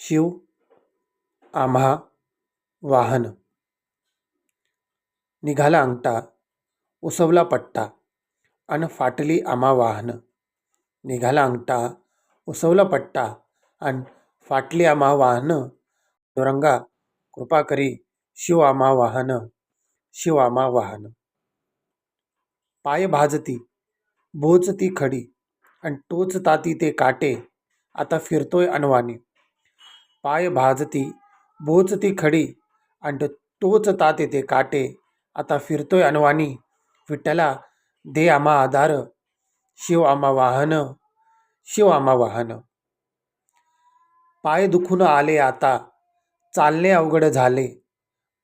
शिव आम्हा वाहन. निघाला अंगठा, उसवला पट्टा, अन फाटली आम्हा वाहन. निघाला अंगठा, उसवला पट्टा, अन फाटली आम्हा वाहन. पांडुरंगा कृपा करी, शिव आम्हा वाहन. शिव आम्हा वाहन. पाय भाजती बोचती खडी, अन टोचताती ते काटे, आता फिरतोय अनवाणी. पाय भाजती बोचती खडी, अन टोचताते ते काटे, आता फिरतोय अनवाणी. विठ्ठला दे आम्हा आधार, शिव आम्हा वाहन. शिव आम्हा वाहन. पाय दुखून आले आता, चालणे अवघड झाले,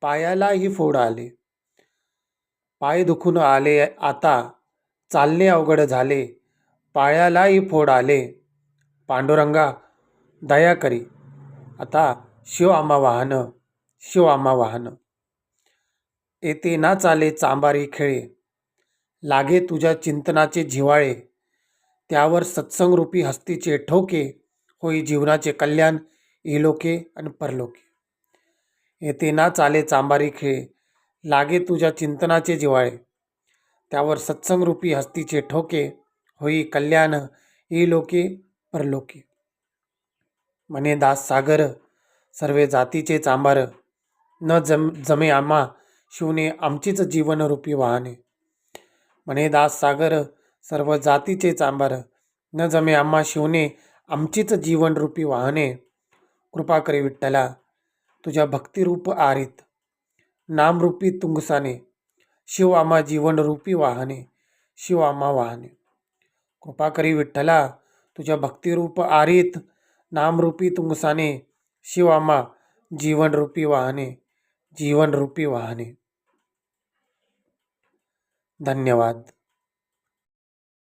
पायालाही फोड आले. पाय दुखून आले आता, चालणे अवघड झाले, पायालाही फोड आले. पांडुरंगा दया करी, आता शिव आम्हा वाहन. शिव आम्हा वाहन. येते ना चाले चांबारी खेळे, लागे तुझ्या चिंतनाचे जिव्हाळे, त्यावर सत्संगरूपी हस्तीचे ठोके, होई जीवनाचे कल्याण इलोके आणि परलोके. येते ना चाले चांबारी खेळे, लागे तुझ्या चिंतनाचे जिव्हाळे, त्यावर सत्संगरूपी हस्तीचे ठोके, होई कल्याण इलोके परलोके. म्हणे दास सागर सर्वे जातीचे चांबार, न जमे आम्हा शिवने आमचीच जीवनरूपी वाहने. म्हणे दास सागर सर्व जातीचे चांबार, न जमे आम्हा शिवने आमचीच जीवनरूपी वाहने. कृपा करी विठ्ठला तुझ्या भक्तिरूप आरीत, नामरूपी तुंगसाने, शिव आम्हा जीवनरूपी वाहने. शिव आम्हा वाहने. कृपा करी विठ्ठला तुझ्या भक्तिरूप आरीत, नामरूपी तुंगसाने, शिव आम्हा जीवनरूपी वाहने. जीवनरूपी वाहने. धन्यवाद.